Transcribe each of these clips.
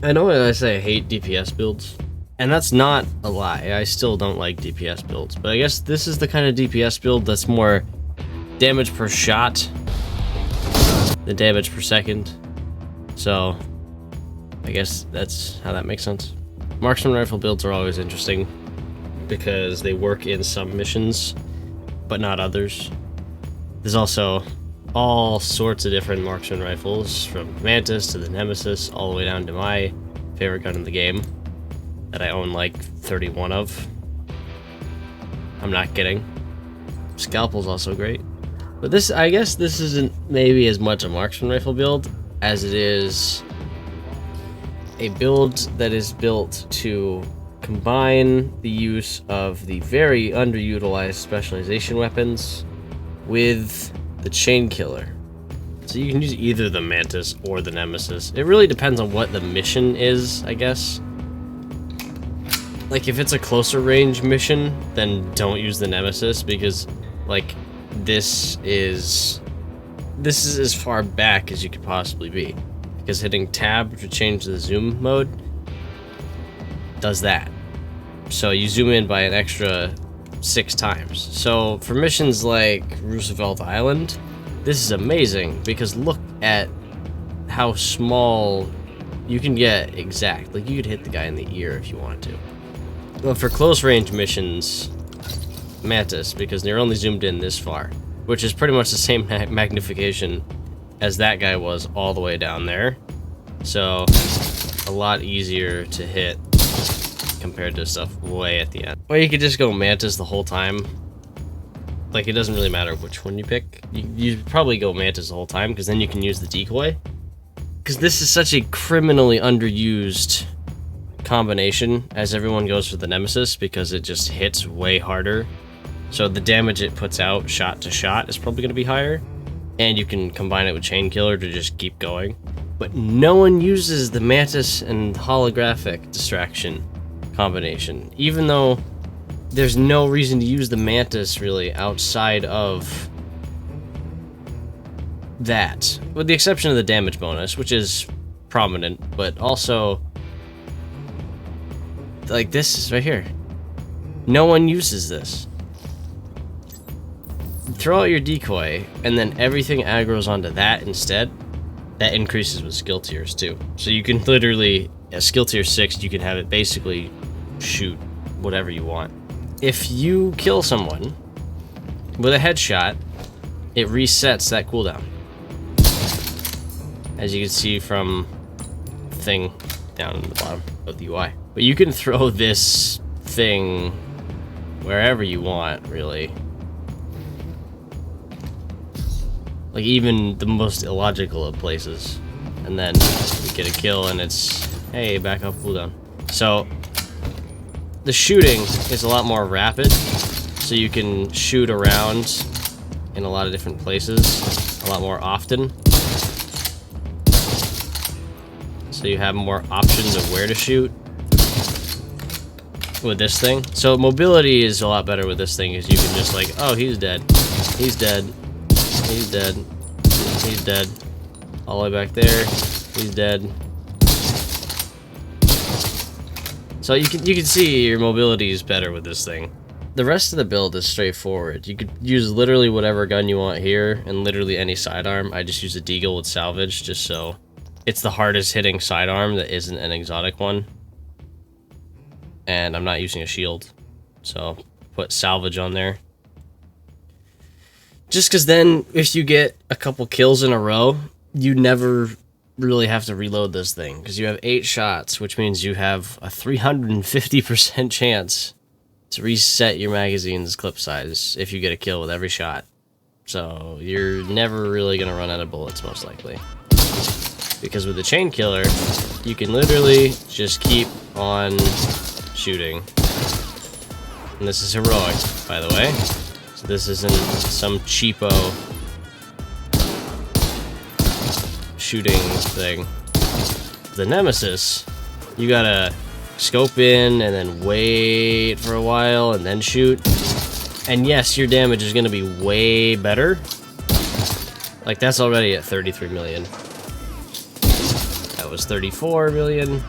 I know I say I hate DPS builds, and that's not a lie. I still don't like DPS builds, but I guess this is the kind of DPS build that's more damage per shot than damage per second. So I guess that's how that makes sense. Marksman rifle builds are always interesting because they work in some missions, but not others. There's also all sorts of different marksman rifles, from Mantis to the Nemesis, all the way down to my favorite gun in the game, that I own like 31 of. I'm not kidding. Scalpel's also great. But this, I guess this isn't maybe as much a marksman rifle build as it is a build that is built to combine the use of the very underutilized specialization weapons with the chain killer. So you can use either the Mantis or the Nemesis. It really depends on what the mission is, I guess. Like, if it's a closer range mission, then don't use the Nemesis, because, like, this is as far back as you could possibly be. Because hitting tab to change the zoom mode does that. So you zoom in by an extra 6 times. So for missions like Roosevelt Island, this is amazing, because look at how small you can get exact. Like, you could hit the guy in the ear if you want to. But for close range missions, Mantis, because they're only zoomed in this far, which is pretty much the same magnification as that guy was all the way down there. So a lot easier to hit compared to stuff way at the end. Or you could just go Mantis the whole time. Like, it doesn't really matter which one you pick. You probably go Mantis the whole time, because then you can use the decoy. Because this is such a criminally underused combination, as everyone goes for the Nemesis, because it just hits way harder. So the damage it puts out shot to shot is probably going to be higher. And you can combine it with Chain Killer to just keep going. But no one uses the Mantis and holographic distraction combination, even though there's no reason to use the Mantis really outside of that, with the exception of the damage bonus, which is prominent, but also like this is right here. No one uses this. Throw out your decoy, and then everything aggroes onto that instead. That increases with skill tiers too. So you can literally, at skill tier 6, you can have it basically shoot whatever you want. If you kill someone with a headshot, it resets that cooldown, as you can see from the thing down in the bottom of the UI. But you can throw this thing wherever you want, really. Like, even the most illogical of places. And then you get a kill and it's, hey, back off cooldown. So the shooting is a lot more rapid, so you can shoot around in a lot of different places a lot more often. So you have more options of where to shoot with this thing. So mobility is a lot better with this thing, because you can just, like, oh, he's dead, he's dead, he's dead, he's dead, all the way back there, he's dead. So you can see your mobility is better with this thing. The rest of the build is straightforward. You could use literally whatever gun you want here, and literally any sidearm. I just use a deagle with salvage, just so it's the hardest hitting sidearm that isn't an exotic one. And I'm not using a shield, so put salvage on there. Just because then, if you get a couple kills in a row, you never really have to reload this thing, because you have 8 shots, which means you have a 350% chance to reset your magazine's clip size if you get a kill with every shot. So you're never really going to run out of bullets, most likely. Because with the chain killer, you can literally just keep on shooting. And this is heroic, by the way. So this isn't some cheapo shooting thing. The Nemesis, you gotta scope in and then wait for a while and then shoot. And yes, your damage is gonna be way better. Like, that's already at 33 million. That was 34 million.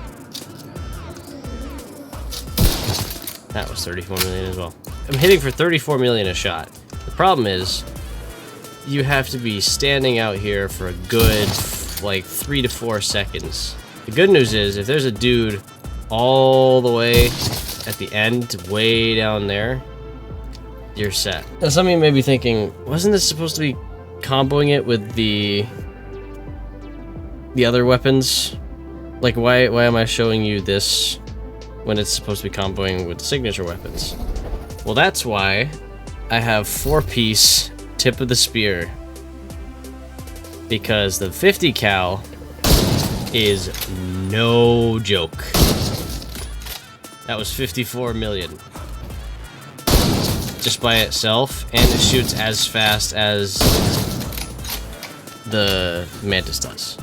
That was 34 million as well. I'm hitting for 34 million a shot. The problem is, you have to be standing out here for a good, like, 3 to 4 seconds. The good news is, if there's a dude all the way at the end, way down there, you're set. Now, some of you may be thinking, wasn't this supposed to be comboing it with the other weapons? Like, why am I showing you this when it's supposed to be comboing with the signature weapons? Well, that's why I have 4-piece tip of the spear, because the 50 cal is no joke. That was 54 million just by itself, and it shoots as fast as the Mantis does.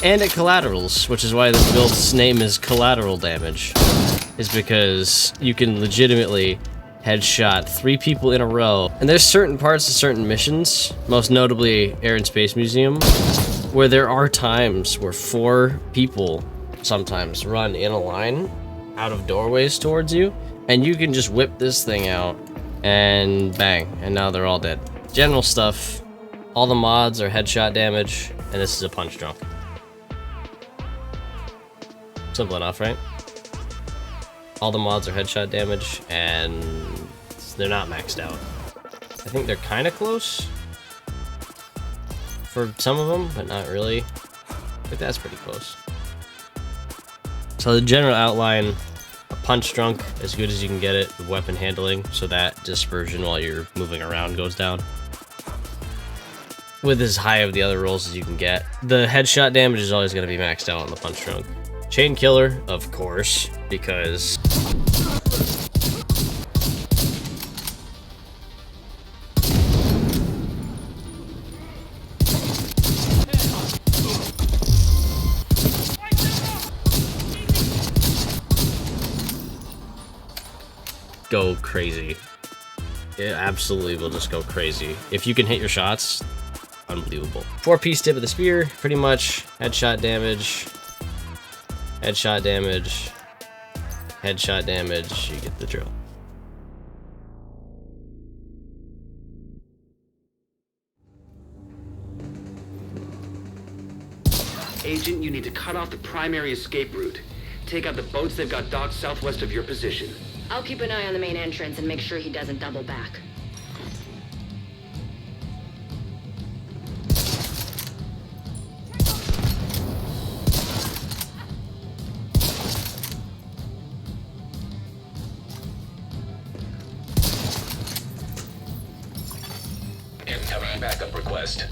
And it collaterals, which is why this build's name is Collateral Damage, is because you can legitimately headshot 3 people in a row. And there's certain parts of certain missions, most notably Air and Space Museum, where there are times where 4 people sometimes run in a line out of doorways towards you, and you can just whip this thing out and bang, and now they're all dead. General stuff, all the mods are headshot damage, and this is a punch drunk. Simple enough, right? All the mods are headshot damage, and they're not maxed out. I think they're kind of close for some of them, but not really. I think that's pretty close. So the general outline, a punch drunk, as good as you can get it, with weapon handling, so that dispersion while you're moving around goes down, with as high of the other rolls as you can get. The headshot damage is always going to be maxed out on the punch drunk. Chain killer, of course, because go crazy. It absolutely will just go crazy. If you can hit your shots, unbelievable. 4-piece tip of the spear, pretty much headshot damage. Headshot damage, headshot damage, you get the drill. Agent, you need to cut off the primary escape route. Take out the boats they've got docked southwest of your position. I'll keep an eye on the main entrance and make sure he doesn't double back. Incoming backup request.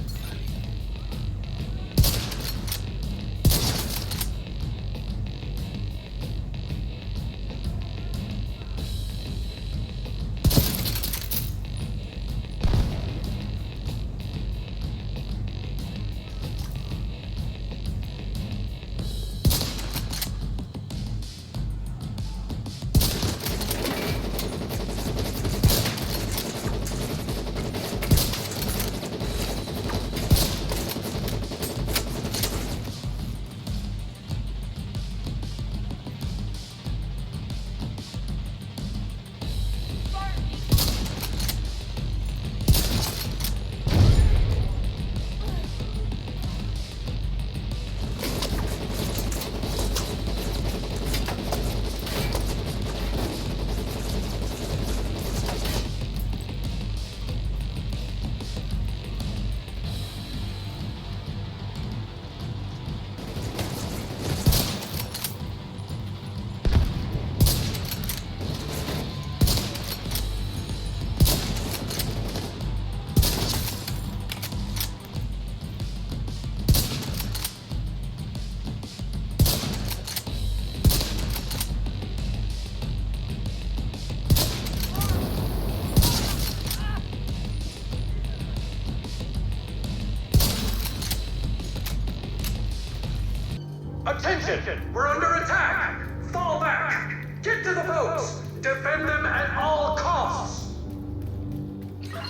Attention! We're under attack! Fall back! Get to the boats! Defend them at all costs!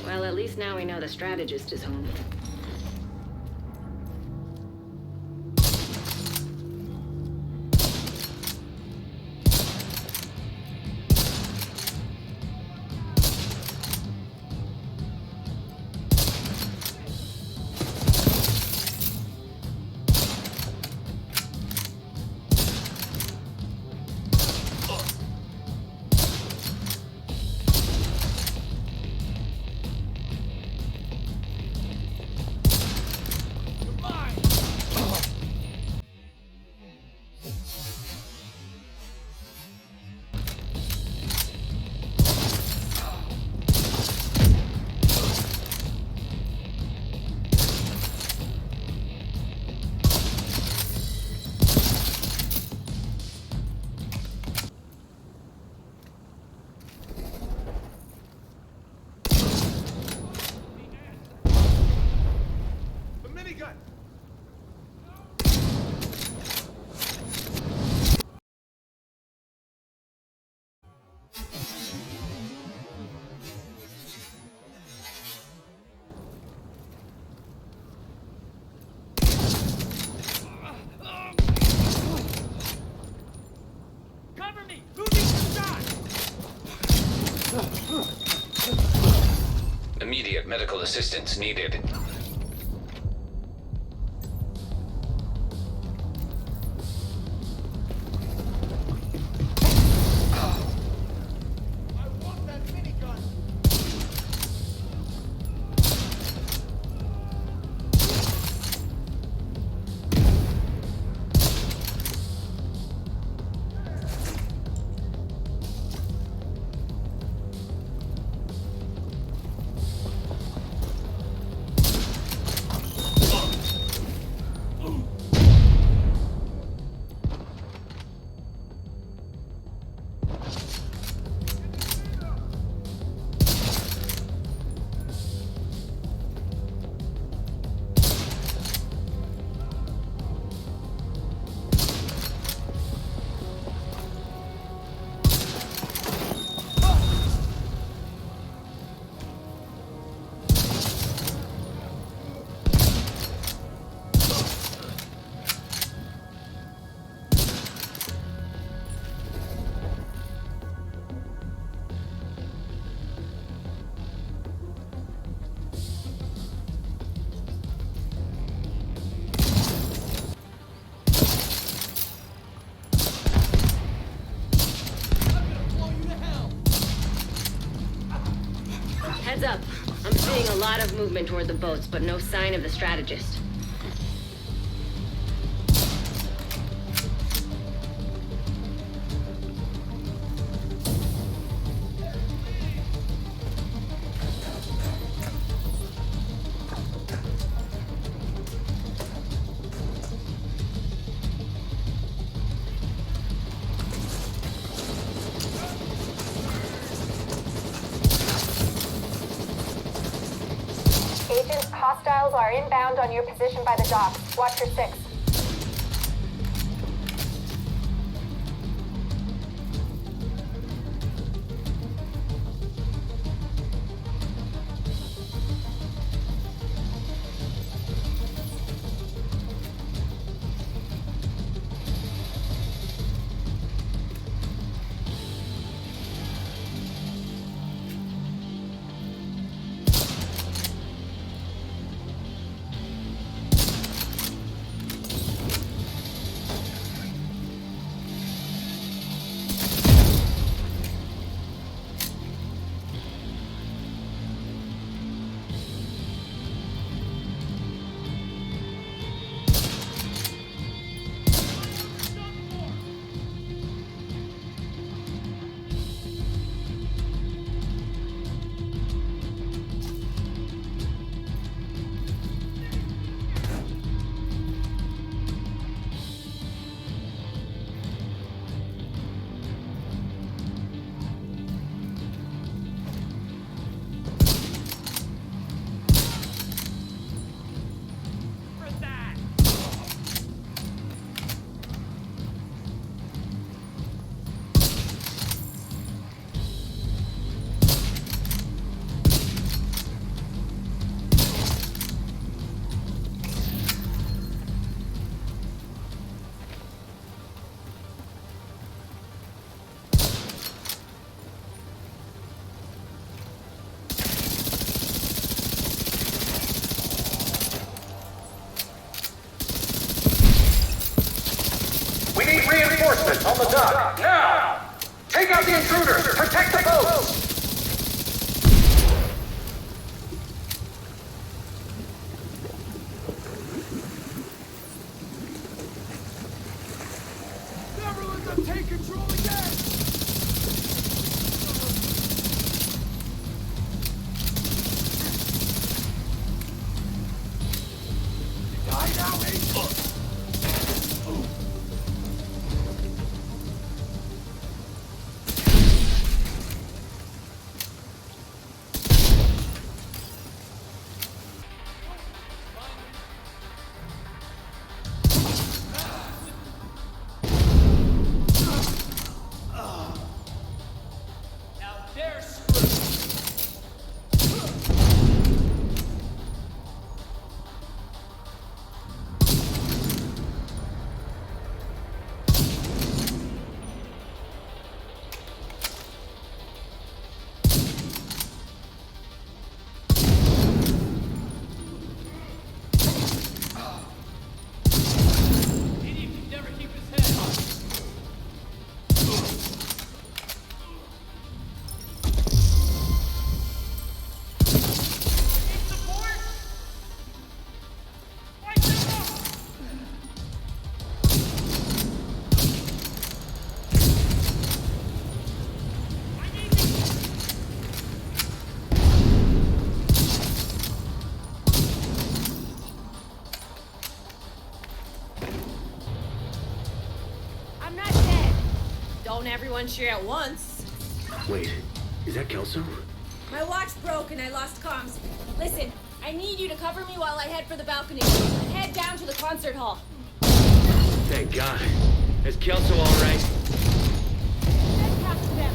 Well, at least now we know the strategist is home. Medical assistance needed. Heads up. I'm seeing a lot of movement toward the boats, but no sign of the strategist. Agents, hostiles are inbound on your position by the docks. Watch your six. We need reinforcements on the dock, now! Take out the intruders! Protect the boats! Take control again! Die now, Ace! I'm not dead. Don't everyone cheer at once. Wait, is that Kelso? My watch broke and I lost comms. Listen, I need you to cover me while I head for the balcony. Head down to the concert hall. Thank God. Is Kelso all right? Head past them.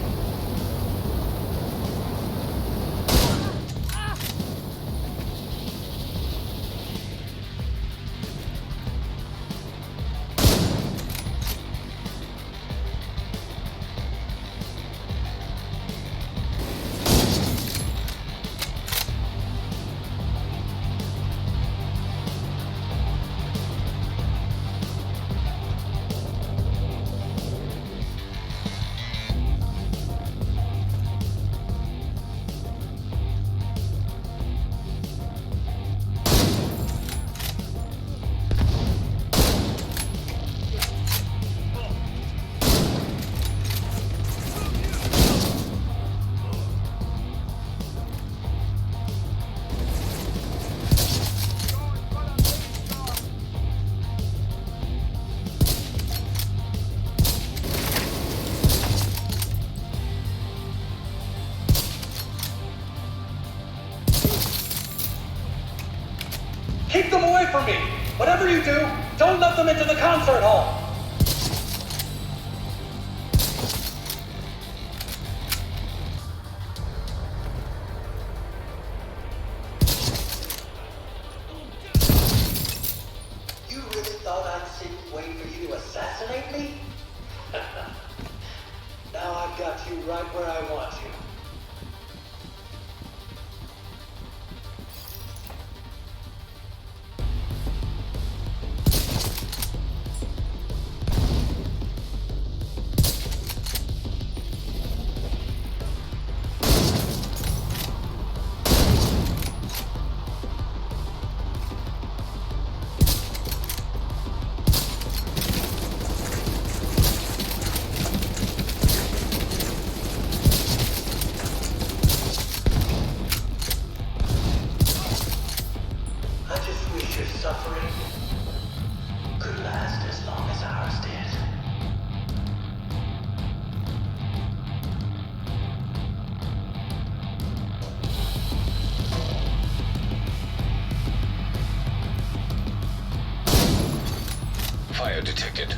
Keep them away from me! Whatever you do, don't let them into the concert hall! You really thought I'd sit and wait for you to assassinate me? Now I've got you right where I want you. I just wish your suffering could last as long as ours did. Fire detected.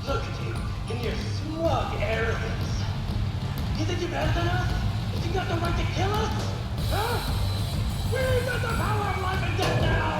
Look at you, in your smug arrogance. You think you're better than us? You got the right to kill us? Huh? We've got the power of life and death now!